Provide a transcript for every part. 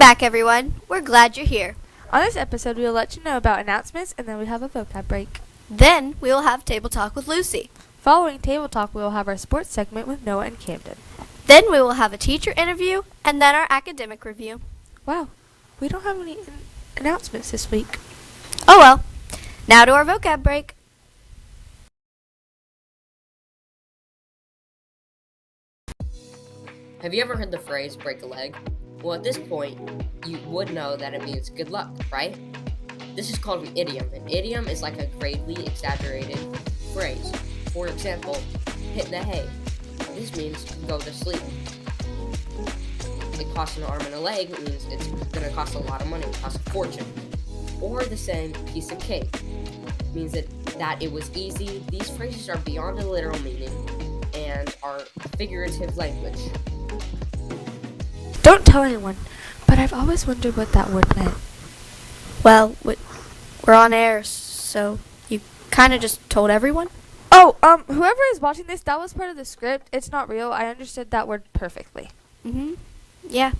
back, everyone. We're glad you're here. On this episode, we will let you know about announcements, and then we have a vocab break. Then we will have Table Talk with Lucy. Following Table Talk, we will have our sports segment with Noah and Camden. Then we will have a teacher interview, and then our academic review. Wow, we don't have any announcements this week. Oh well. Now to our vocab break. Have you ever heard the phrase break a leg? Well, at this point, you would know that it means good luck, right? This is called an idiom. An idiom is like a greatly exaggerated phrase. For example, hit the hay. This means go to sleep. It costs an arm and a leg. It means it's going to cost a lot of money. It costs a fortune. Or the saying piece of cake. It means that it was easy. These phrases are beyond a literal meaning and are figurative language. Don't tell anyone, but I've always wondered what that word meant. Well, we're on air, so you kind of just told everyone? Oh, whoever is watching this, that was part of the script. It's not real. I understood that word perfectly. Mm-hmm. Yeah.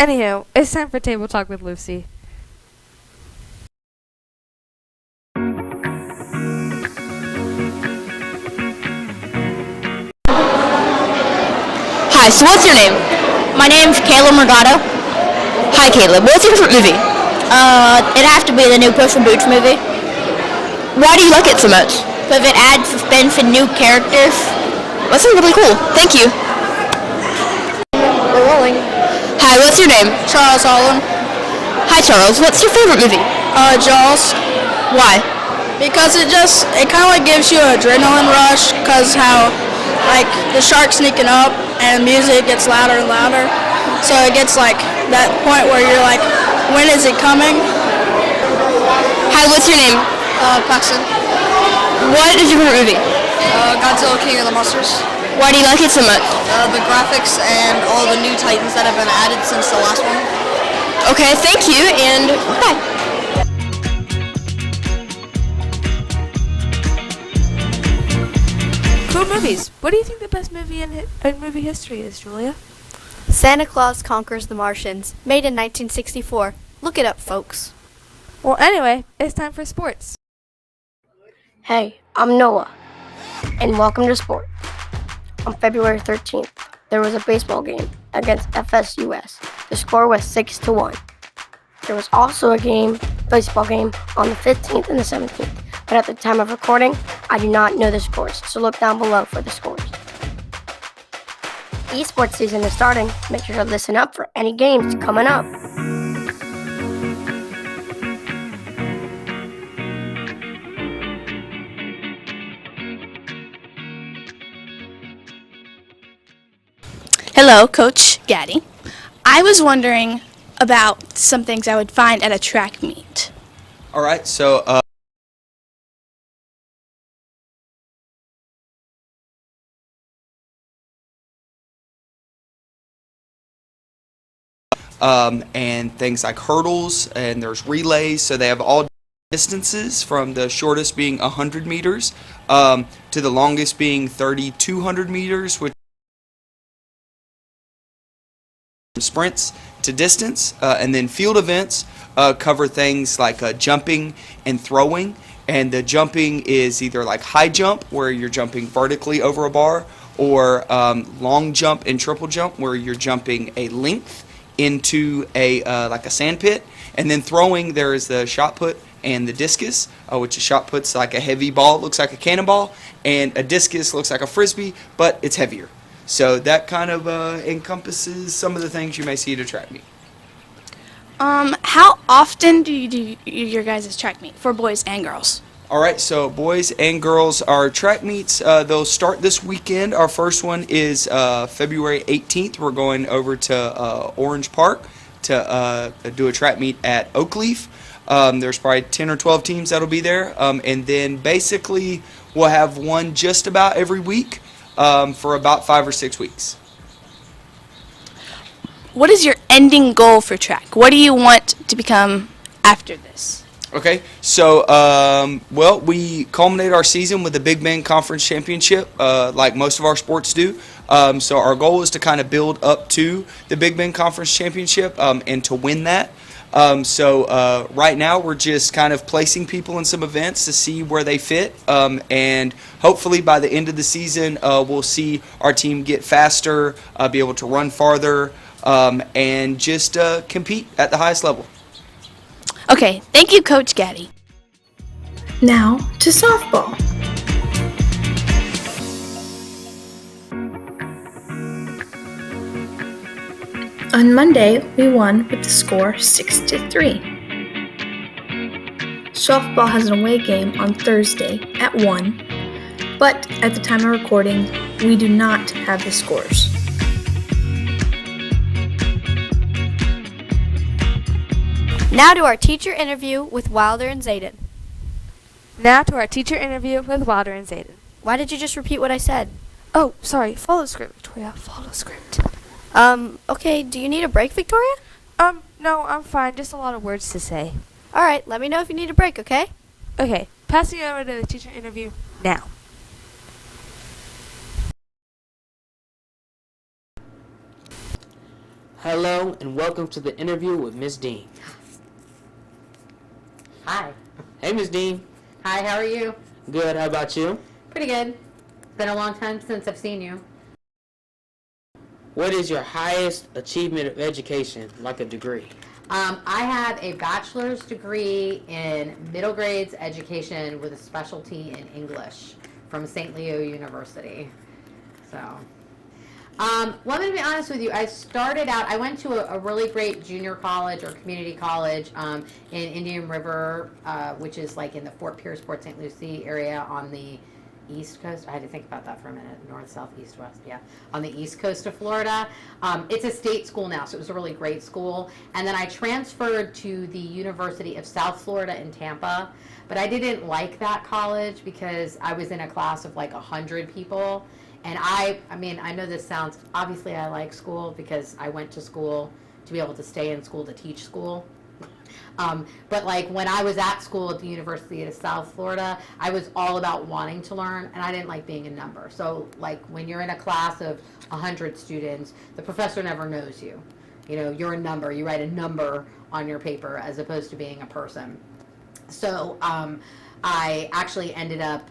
Anywho, it's time for Table Talk with Lucy. Hi, so what's your name? My name's Caleb Morgado. Hi, Caleb. What's your favorite movie? It'd have to be the new Puss in Boots movie. Why do you like it so much? Because it adds suspense and new characters. That sounds really cool. Thank you. We're rolling. Hi, what's your name? Charles Holland. Hi, Charles. What's your favorite movie? Jaws. Why? Because it kind of like gives you an adrenaline rush, because how, like, the shark's sneaking up and music gets louder and louder. So it gets like that point where you're like, when is it coming? Hi, what's your name? Paxton. What is your favorite movie? Godzilla King of the Monsters. Why do you like it so much? The graphics and all the new Titans that have been added since the last one. Okay, thank you, and bye. Cool movies. What do you think the best movie in movie history is, Julia? Santa Claus Conquers the Martians, made in 1964. Look it up, folks. Well, anyway, it's time for sports. Hey, I'm Noah, and welcome to Sport. On February 13th, there was a baseball game against FSUS. The score was 6-1. There was also a baseball game on the 15th and the 17th, but at the time of recording, I do not know the scores, so look down below for the scores. Esports season is starting. Make sure to listen up for any games coming up. Hello, Coach Gaddy. I was wondering about some things I would find at a track meet. All right, so and things like hurdles, and there's relays, so they have all distances from the shortest being 100 meters to the longest being 3,200 meters, which sprints to distance, and then field events cover things like jumping and throwing. And the jumping is either like high jump, where you're jumping vertically over a bar, or long jump and triple jump, where you're jumping a length into a like a sand pit. And then throwing, there is the shot put and the discus, which a shot put's like a heavy ball, looks like a cannonball, and a discus looks like a frisbee, but it's heavier. So that kind of encompasses some of the things you may see at a track meet. How often do you do your guys' track meet for boys and girls? All right, so boys and girls, our track meets, they'll start this weekend. Our first one is February 18th. We're going over to Orange Park to do a track meet at Oakleaf. There's probably 10 or 12 teams that'll be there. And then basically we'll have one just about every week for about 5 or 6 weeks. What is your ending goal for track? What do you want to become after this? Okay, so well, we culminate our season with the Big Bend Conference Championship, like most of our sports do. So our goal is to kind of build up to the Big Bend Conference Championship and to win that. So right now we're just kind of placing people in some events to see where they fit, and hopefully by the end of the season we'll see our team get faster, be able to run farther, and just compete at the highest level. Okay, thank you, Coach Gaddy. Now to softball. On Monday, we won with the score 6-3. Softball has an away game on Thursday at 1, but at the time of recording, we do not have the scores. Now to our teacher interview with Wilder and Zayden. Now to our teacher interview with Wilder and Zayden. Why did you just repeat what I said? Oh, sorry. Follow the script, Victoria. Follow the script. Okay, do you need a break, Victoria? No, I'm fine. Just a lot of words to say. All right, let me know if you need a break, okay? Okay, passing over to the teacher interview now. Hello and welcome to the interview with Miss Dean. Hi. Hey Miss Dean. Hi, how are you? Good, how about you? Pretty good. It's been a long time since I've seen you. What is your highest achievement of education, like a degree? I have a bachelor's degree in middle grades education with a specialty in English from St. Leo University. So, well, I'm going to be honest with you. I started out, I went to a really great junior college or community college in Indian River, which is like in the Fort Pierce, Port St. Lucie area on the East Coast. I had to think about that for a minute. North, south, east, west. Yeah, on the East Coast of Florida. It's a state school now, so it was a really great school. And then I transferred to the University of South Florida in Tampa, but I didn't like that college because I was in a class of like 100 people. And I mean, I know this sounds, obviously I like school because I went to school to be able to stay in school to teach school. But like when I was at school at the University of South Florida, I was all about wanting to learn, and I didn't like being a number. So like when you're in a class of 100 students, the professor never knows you. You know, you're a number. You write a number on your paper as opposed to being a person. So I actually ended up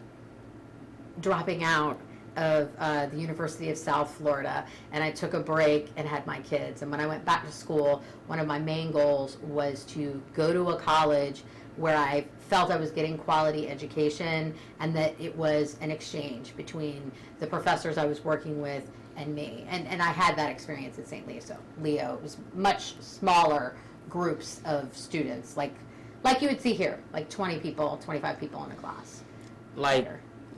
dropping out of the University of South Florida, and I took a break and had my kids. And when I went back to school, one of my main goals was to go to a college where I felt I was getting quality education and that it was an exchange between the professors I was working with and me. And I had that experience at St. Leo. So Leo, it was much smaller groups of students, like you would see here, like 20 people, 25 people in a class.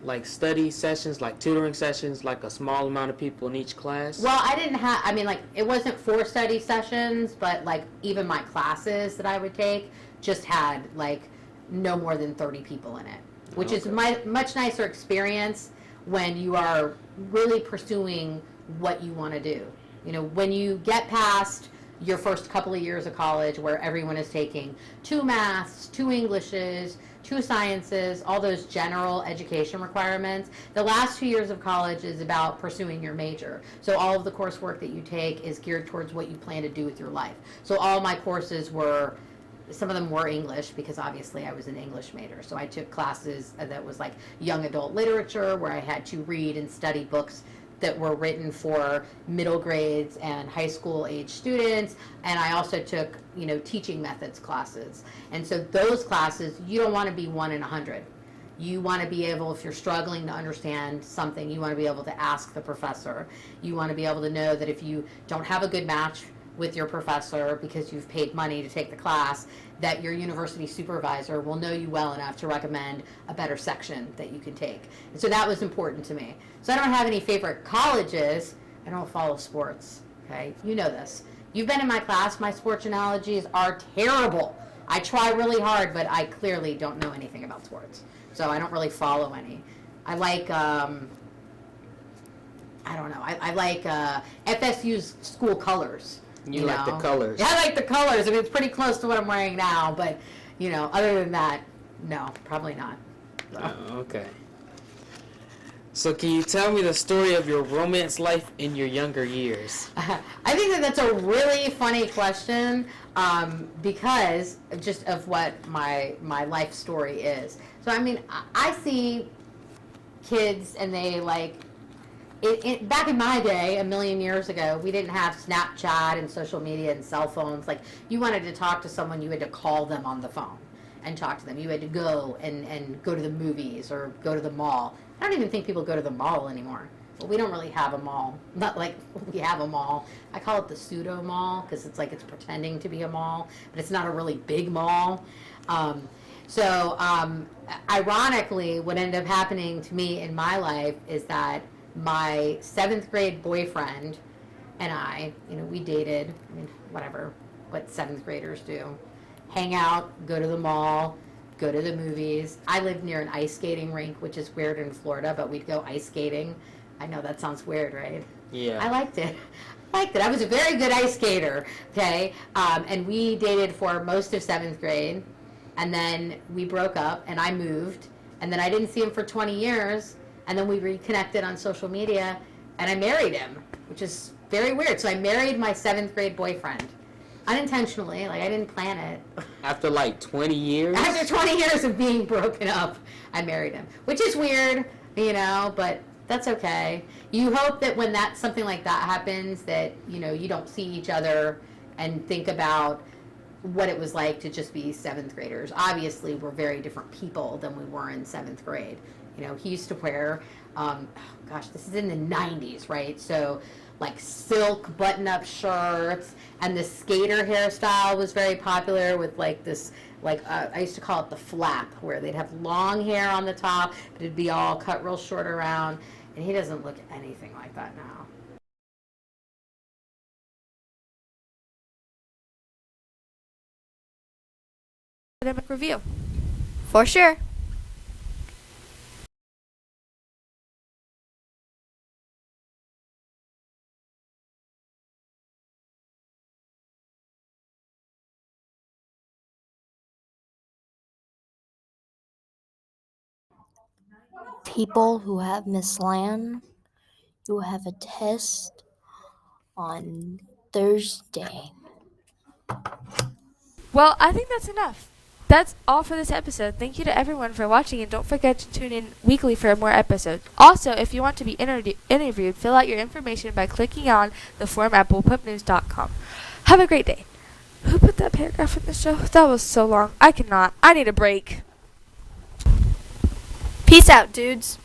Like study sessions, like tutoring sessions, like a small amount of people in each class? Well, I didn't have, I mean, like, it wasn't for study sessions, but, like, even my classes that I would take just had, like, no more than 30 people in it, which is much nicer experience when you are really pursuing what you want to do. You know, when you get past your first couple of years of college where everyone is taking 2 maths, 2 Englishes, 2 sciences, all those general education requirements. The last 2 years of college is about pursuing your major. So all of the coursework that you take is geared towards what you plan to do with your life. So all my courses were, some of them were English because obviously I was an English major. So I took classes that was like young adult literature where I had to read and study books that were written for middle grades and high school age students, and I also took, you know, teaching methods classes. And so those classes, you don't want to be 1 in 100. You want to be able, if you're struggling to understand something, you want to be able to ask the professor. You want to be able to know that if you don't have a good match with your professor because you've paid money to take the class, that your university supervisor will know you well enough to recommend a better section that you can take. And so that was important to me. So I don't have any favorite colleges. I don't follow sports, okay? You know this. You've been in my class. My sports analogies are terrible. I try really hard, but I clearly don't know anything about sports. So I don't really follow any. I like, I don't know, I like FSU's school colors. You like the colors. Yeah, I like the colors. I mean, it's pretty close to what I'm wearing now, but Other than that, no, probably not. So. Oh, okay. So can you tell me the story of your romance life in your younger years? I think that's a really funny question because just of what my life story is. So I mean, I see kids and they back in my day, a million years ago, we didn't have Snapchat and social media and cell phones. Like, you wanted to talk to someone, you had to call them on the phone and talk to them. You had to go and go to the movies or go to the mall. I don't even think people go to the mall anymore. Well, we don't really have a mall. Not like we have a mall. I call it the pseudo mall because it's like it's pretending to be a mall, but it's not a really big mall. Ironically, what ended up happening to me in my life is that my 7th grade boyfriend and I, we dated, whatever, what 7th graders do. Hang out, go to the mall, go to the movies. I lived near an ice skating rink, which is weird in Florida, but we'd go ice skating. I know that sounds weird, right? Yeah. I liked it. I was a very good ice skater, okay? And we dated for most of 7th grade, and then we broke up, and I moved, and then I didn't see him for 20 years, and then we reconnected on social media, and I married him, which is very weird. So I married my 7th grade boyfriend. Unintentionally, I didn't plan it. After 20 years? After 20 years of being broken up, I married him, which is weird, but that's okay. You hope that when something like that happens that, you don't see each other and think about what it was like to just be 7th graders. Obviously, we're very different people than we were in 7th grade. He used to wear, this is in the 90s, right? So silk button-up shirts, and the skater hairstyle was very popular with this, I used to call it the flap, where they'd have long hair on the top, but it'd be all cut real short around, and he doesn't look anything like that now. Academic review. For sure. People who have Miss Lamb, you have a test on Thursday. Well, I think that's enough. That's all for this episode. Thank you to everyone for watching, and don't forget to tune in weekly for more episodes. Also, if you want to be interviewed, fill out your information by clicking on the form at bullpupnews.com. Have a great day. Who put that paragraph in the show? That was so long. I cannot. I need a break. Peace out, dudes.